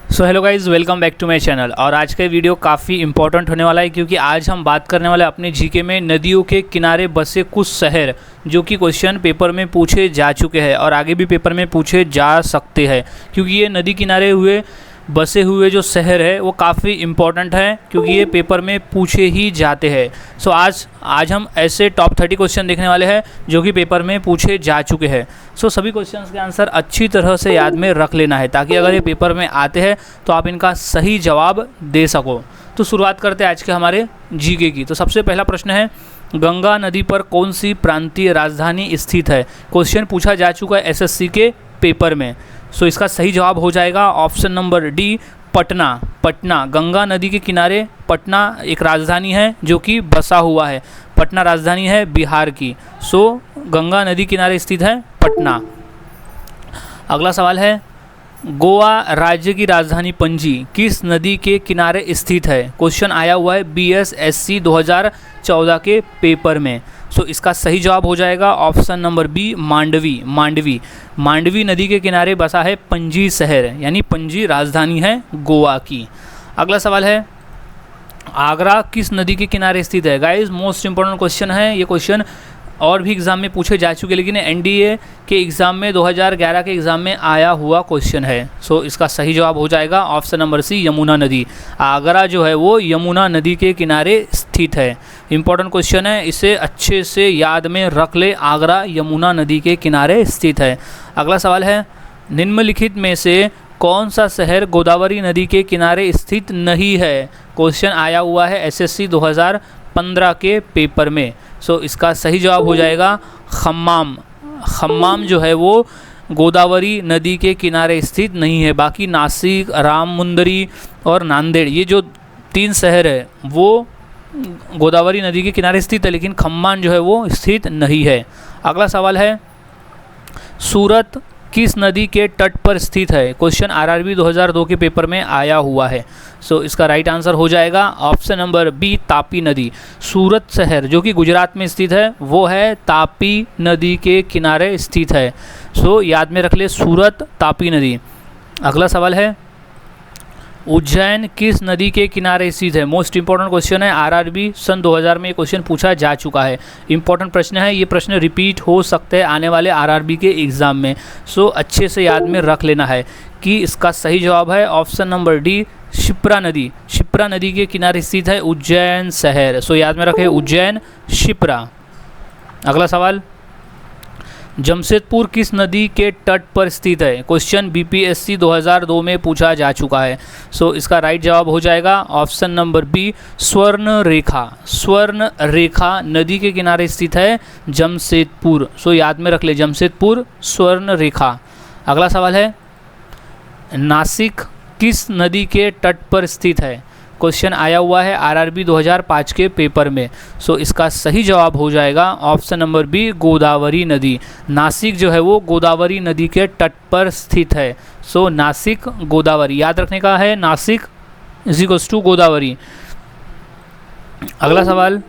So hello guys, welcome back to my channel. और आज का वीडियो काफ़ी इंपॉर्टेंट होने वाला है क्योंकि आज हम बात करने वाले अपने जीके में नदियों के किनारे बसे कुछ शहर जो कि क्वेश्चन पेपर में पूछे जा चुके हैं और आगे भी पेपर में पूछे जा सकते हैं। क्योंकि ये नदी किनारे हुए बसे हुए जो शहर है वो काफ़ी इम्पोर्टेंट है क्योंकि ये पेपर में पूछे ही जाते हैं। सो आज हम ऐसे टॉप 30 क्वेश्चन देखने वाले हैं जो कि पेपर में पूछे जा चुके हैं। सो सभी क्वेश्चंस के आंसर अच्छी तरह से याद में रख लेना है ताकि अगर ये पेपर में आते हैं तो आप इनका सही जवाब दे सको। तो शुरुआत करते हैं आज के हमारे जीके की। तो सबसे पहला प्रश्न है, गंगा नदी पर कौन सी प्रांतीय राजधानी स्थित है? क्वेश्चन पूछा जा चुका है एसएससी के पेपर में। सो इसका सही जवाब हो जाएगा option number D, Patna. Patna, Ganga नदी के किनारे पटना एक राजधानी है जो कि बसा हुआ है। पटना राजधानी है बिहार की। सो गंगा नदी किनारे स्थित है पटना। अगला सवाल है, गोवा राज्य की राजधानी पणजी किस नदी के किनारे स्थित है? क्वेश्चन आया हुआ है बीएसएससी 2014 के पेपर में। सो इसका सही जवाब हो जाएगा option number B, Mandovi. Mandovi नदी के किनारे बसा है पणजी शहर, यानी पणजी राजधानी है गोवा की। अगला सवाल है, आगरा किस नदी के किनारे स्थित है? गाइस, मोस्ट इंपॉर्टेंट क्वेश्चन है ये। क्वेश्चन और भी एग्ज़ाम में पूछे जा चुके, लेकिन एनडीए के एग्ज़ाम में 2011 के एग्ज़ाम में आया हुआ क्वेश्चन है। सो इसका सही जवाब हो जाएगा ऑप्शन नंबर सी, यमुना नदी। आगरा जो है वो यमुना नदी के किनारे स्थित है। इंपॉर्टेंट क्वेश्चन है, इसे अच्छे से याद में रख ले। आगरा यमुना नदी के किनारे स्थित है। अगला सवाल है, निम्नलिखित में से कौन सा शहर गोदावरी नदी के किनारे स्थित नहीं है? क्वेश्चन आया हुआ है एसएससी 2015 के पेपर में। सो इसका सही जवाब हो जाएगा खम्माम। खम्माम जो है वो गोदावरी नदी के किनारे स्थित नहीं है। बाकी नासिक, राममुंदरी और नांदेड़, ये जो 3 शहर है वो गोदावरी नदी के किनारे स्थित है, लेकिन खम्माम जो है वो स्थित नहीं है। अगला सवाल है, सूरत किस नदी के तट पर स्थित है? क्वेश्चन आरआरबी 2002 के पेपर में आया हुआ है। सो इसका राइट आंसर हो जाएगा ऑप्शन नंबर बी, तापी नदी। सूरत शहर जो कि गुजरात में स्थित है वो है तापी नदी के किनारे स्थित है। सो याद में रख ले, सूरत, तापी नदी। अगला सवाल है, उज्जैन किस नदी के किनारे स्थित है? मोस्ट इंपॉर्टेंट क्वेश्चन है, आरआरबी सन 2000 में ये क्वेश्चन पूछा जा चुका है। इंपॉर्टेंट प्रश्न है, ये प्रश्न रिपीट हो सकते हैं आने वाले आरआरबी के एग्ज़ाम में। सो अच्छे से याद में रख लेना है कि इसका सही जवाब है ऑप्शन नंबर डी, शिप्रा नदी। शिप्रा नदी के किनारे स्थित है उज्जैन शहर। सो याद में रखें, उज्जैन, शिप्रा। अगला सवाल, जमशेदपुर किस नदी के तट पर स्थित है? क्वेश्चन बीपीएससी 2002 में पूछा जा चुका है। सो इसका राइट जवाब हो जाएगा ऑप्शन नंबर बी, स्वर्ण रेखा। स्वर्ण रेखा नदी के किनारे स्थित है जमशेदपुर। सो याद में रख ले, जमशेदपुर, स्वर्ण रेखा। अगला सवाल है, नासिक किस नदी के तट पर स्थित है? क्वेश्चन आया हुआ है आरआरबी 2005 के पेपर में। सो इसका सही जवाब हो जाएगा ऑप्शन नंबर बी, गोदावरी नदी। नासिक जो है वो गोदावरी नदी के तट पर स्थित है। सो नासिक, गोदावरी याद रखने का है, नासिक = गोदावरी। अगला सवाल,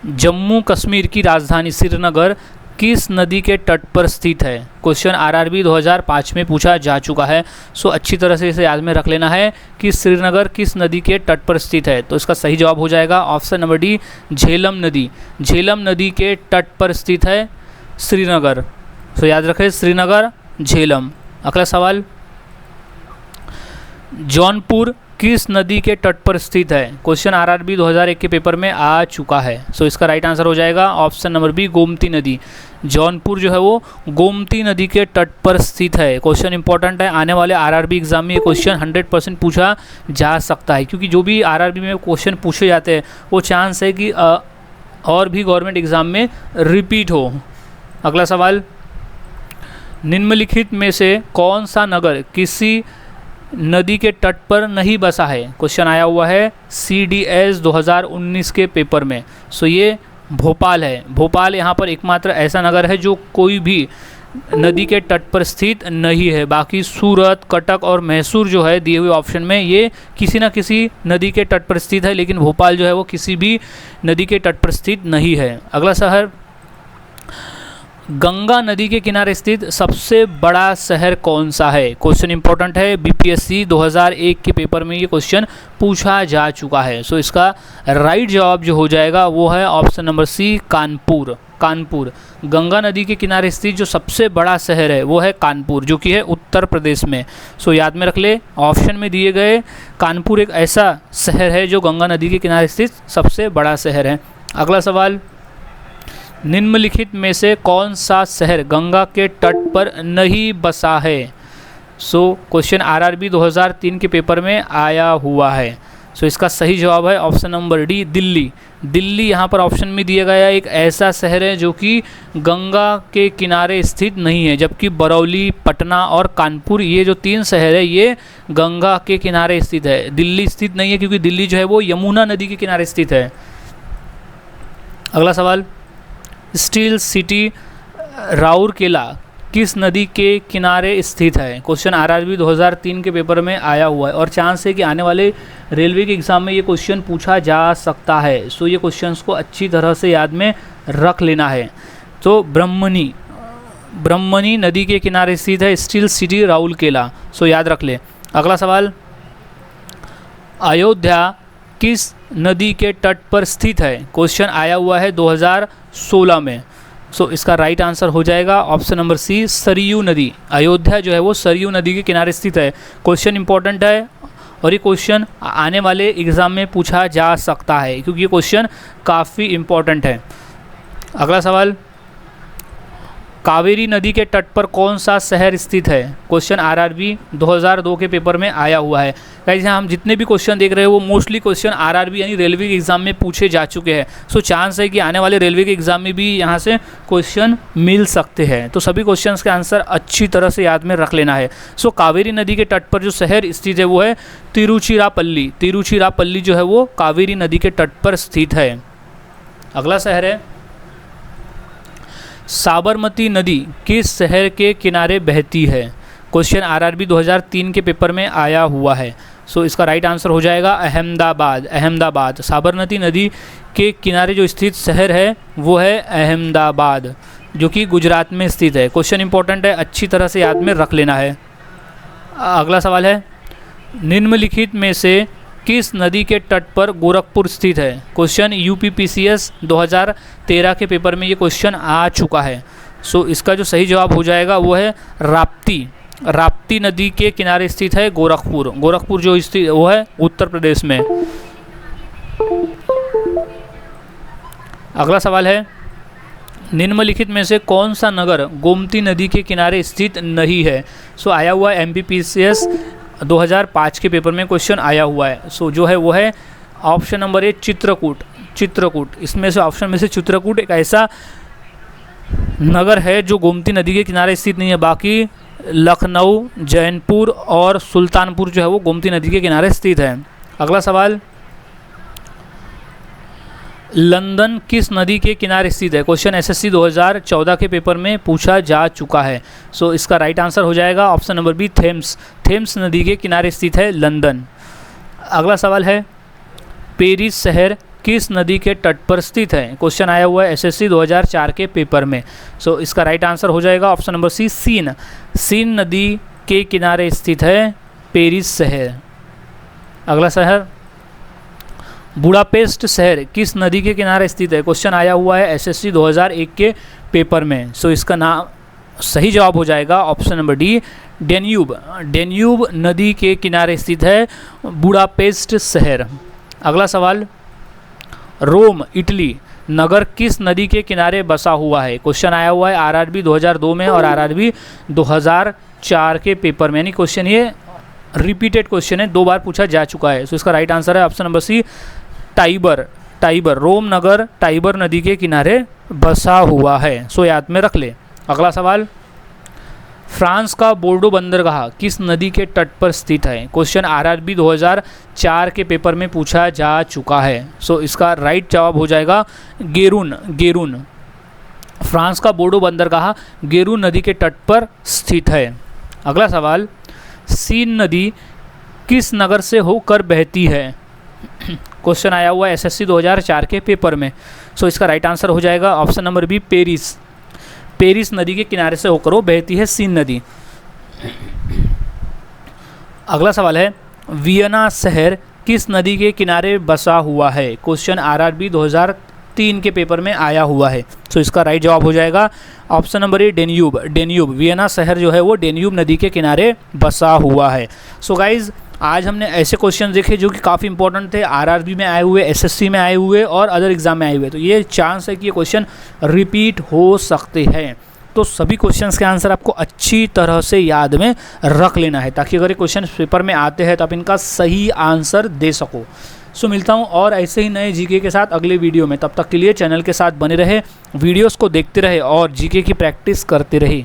जम्मू कश्मीर की राजधानी श्रीनगर किस नदी के तट पर स्थित है? क्वेश्चन आरआरबी 2005 में पूछा जा चुका है। सो अच्छी तरह से इसे याद में रख लेना है कि श्रीनगर किस नदी के तट पर स्थित है। तो इसका सही जवाब हो जाएगा ऑप्शन नंबर डी, झेलम नदी। झेलम नदी के तट पर स्थित है श्रीनगर। सो याद रखें, श्रीनगर, झेलम। अगला सवाल, जौनपुर किस नदी के तट पर स्थित है? क्वेश्चन आरआरबी 2001 के पेपर में आ चुका है। सो इसका राइट आंसर हो जाएगा ऑप्शन नंबर बी, गोमती नदी। जौनपुर जो है वो गोमती नदी के तट पर स्थित है। क्वेश्चन इंपॉर्टेंट है, आने वाले आरआरबी एग्जाम में ये क्वेश्चन 100% पूछा जा सकता है क्योंकि जो भी आरआरबी में क्वेश्चन पूछे जाते हैं वो चांस है कि और भी गवर्नमेंट एग्ज़ाम में रिपीट हो। अगला सवाल, निम्नलिखित में से कौन सा नगर किसी नदी के तट पर नहीं बसा है? क्वेश्चन आया हुआ है CDS 2019 के पेपर में। सो ये भोपाल है। भोपाल यहाँ पर एकमात्र ऐसा नगर है जो कोई भी नदी के तट पर स्थित नहीं है। बाकी सूरत, कटक और मैसूर जो है दिए हुए ऑप्शन में ये किसी न किसी नदी के तट पर स्थित है, लेकिन भोपाल जो है वो किसी भी नदी के तट पर स्थित नहीं है। अगला शहर, गंगा नदी के किनारे स्थित सबसे बड़ा शहर कौन सा है? क्वेश्चन इंपॉर्टेंट है, बीपीएससी 2001 के पेपर में ये क्वेश्चन पूछा जा चुका है। सो इसका राइट जवाब जो हो जाएगा वो है option number C, Kanpur. Kanpur, Ganga नदी के किनारे स्थित जो सबसे बड़ा शहर है वो है कानपुर, जो कि है उत्तर प्रदेश में। सो याद में रख ले, ऑप्शन में दिए गए कानपुर एक ऐसा शहर है जो गंगा नदी के किनारे स्थित सबसे बड़ा शहर है। अगला सवाल, निम्नलिखित में से कौन सा शहर गंगा के तट पर नहीं बसा है? सो क्वेश्चन आरआरबी 2003 के पेपर में आया हुआ है। सो इसका सही जवाब है option number D, Delhi. Delhi यहाँ पर ऑप्शन में दिया गया एक ऐसा शहर है जो कि गंगा के किनारे स्थित नहीं है, जबकि बरौली, पटना और कानपुर ये जो 3 शहर है ये गंगा के किनारे स्थित है। दिल्ली स्थित नहीं है क्योंकि दिल्ली जो है वो यमुना नदी के किनारे स्थित है। अगला सवाल, स्टील सिटी राउरकेला किस नदी के किनारे स्थित है? क्वेश्चन आरआरबी 2003 के पेपर में आया हुआ है और चांस है कि आने वाले रेलवे के एग्ज़ाम में ये क्वेश्चन पूछा जा सकता है। सो ये क्वेश्चंस को अच्छी तरह से याद में रख लेना है। तो ब्रह्मणी नदी के किनारे स्थित है स्टील सिटी राउरकेला। सो याद रख ले। अगला सवाल, अयोध्या किस नदी के तट पर स्थित है? क्वेश्चन आया हुआ है 2016 में। सो इसका राइट आंसर हो जाएगा ऑप्शन नंबर सी, सरयू नदी। अयोध्या जो है वो सरयू नदी के किनारे स्थित है। क्वेश्चन इंपॉर्टेंट है और ये क्वेश्चन आने वाले एग्ज़ाम में पूछा जा सकता है क्योंकि ये क्वेश्चन काफ़ी इम्पॉर्टेंट है। अगला सवाल, कावेरी नदी के तट पर कौन सा शहर स्थित है? क्वेश्चन आरआरबी 2002 के पेपर में आया हुआ है। गाइस हम जितने भी क्वेश्चन देख रहे हैं वो मोस्टली क्वेश्चन आरआरबी यानी रेलवे के एग्ज़ाम में पूछे जा चुके हैं। सो चांस है कि आने वाले रेलवे के एग्ज़ाम में भी यहाँ से क्वेश्चन मिल सकते हैं। तो सभी क्वेश्चन के आंसर अच्छी तरह से याद में रख लेना है। सो कावेरी नदी के तट पर जो शहर स्थित है वो है तिरुचिरापल्ली। तिरुचिरापल्ली जो है वो कावेरी नदी के तट पर स्थित है। अगला शहर है, साबरमती नदी किस शहर के किनारे बहती है? क्वेश्चन आरआरबी 2003 के पेपर में आया हुआ है। सो इसका राइट आंसर हो जाएगा अहमदाबाद। अहमदाबाद, साबरमती नदी के किनारे जो स्थित शहर है वो है अहमदाबाद, जो कि गुजरात में स्थित है। क्वेश्चन इंपॉर्टेंट है, अच्छी तरह से याद में रख लेना है। अगला सवाल है, निम्नलिखित में से किस नदी के तट पर गोरखपुर स्थित है? क्वेश्चन यूपीपीसीएस 2013 के पेपर में ये क्वेश्चन आ चुका है। सो इसका जो सही जवाब हो जाएगा वो है राप्ती। राप्ती नदी के किनारे स्थित है गोरखपुर। गोरखपुर जो स्थित वो है उत्तर प्रदेश में। अगला सवाल है, निम्नलिखित में से कौन सा नगर गोमती नदी के किनारे स्थित नहीं है? सो आया हुआ एमपीपीसीएस 2005 के पेपर में क्वेश्चन आया हुआ है। सो जो है वो है option number A, Chitrakoot. Chitrakoot, इसमें से ऑप्शन में से चित्रकूट एक ऐसा नगर है जो गोमती नदी के किनारे स्थित नहीं है। बाकी लखनऊ, जौनपुर और सुल्तानपुर जो है वो गोमती नदी के किनारे स्थित है। अगला सवाल, लंदन किस नदी के किनारे स्थित है? क्वेश्चन एसएससी 2014 के पेपर में पूछा जा चुका है। सो इसका राइट आंसर हो जाएगा option number B, Thames. Thames नदी के किनारे स्थित है लंदन। अगला सवाल है, पेरिस शहर किस नदी के तट पर स्थित है? क्वेश्चन आया हुआ है एसएससी 2004 के पेपर में। सो इसका राइट आंसर हो जाएगा option number C, Seine. Seine नदी के किनारे स्थित है पेरिस शहर। अगला शहर, बुडापेस्ट शहर किस नदी के किनारे स्थित है? क्वेश्चन आया हुआ है एसएससी 2001 के पेपर में। सो इसका नाम सही जवाब हो जाएगा option number D, Danube. Danube नदी के किनारे स्थित है बुडापेस्ट शहर। अगला सवाल, रोम इटली नगर किस नदी के किनारे बसा हुआ है? क्वेश्चन आया हुआ है आरआरबी 2002 में और आरआरबी 2004 के पेपर में, यानी क्वेश्चन ये रिपीटेड क्वेश्चन है, 2 बार पूछा जा चुका है। सो इसका राइट आंसर है option number C, Tiber. Tiber, Rome नगर टाइबर नदी के किनारे बसा हुआ है। सो याद में रख ले। अगला सवाल, फ्रांस का बोर्डो बंदरगाह किस नदी के तट पर स्थित है? क्वेश्चन आरआरबी 2004 के पेपर में पूछा जा चुका है। सो इसका राइट जवाब हो जाएगा गेरून। गेरून, फ्रांस का बोर्डो बंदरगाह गेरून नदी के तट पर स्थित है। अगला सवाल, सीन नदी किस नगर से होकर बहती है? क्वेश्चन आया हुआ है एसएससी 2004 के पेपर में। सो इसका राइट आंसर हो जाएगा option number B, Paris. Paris नदी के किनारे से होकर वो बहती है सीन नदी। अगला सवाल है, वियना शहर किस नदी के किनारे बसा हुआ है? क्वेश्चन आरआरबी 2003 के पेपर में आया हुआ है। तो इसका राइट जवाब हो जाएगा option number A, Danube. Danube, Vienna शहर जो है वो डेन्यूब नदी के किनारे बसा हुआ है। सो गाइज, आज हमने ऐसे क्वेश्चन देखे जो कि काफ़ी इंपॉर्टेंट थे, आरआरबी में आए हुए, एसएससी में आए हुए और अदर एग्जाम में आए हुए। तो ये चांस है कि ये क्वेश्चन रिपीट हो सकते हैं। तो सभी क्वेश्चंस के आंसर आपको अच्छी तरह से याद में रख लेना है, ताकि अगर ये क्वेश्चन पेपर में आते हैं तो आप इनका सही आंसर दे सको। सो मिलता हूँ और ऐसे ही नए जीके के साथ अगले वीडियो में। तब तक के लिए चैनल के साथ बने रहे, वीडियोस को देखते रहे और जीके की प्रैक्टिस करते रहे।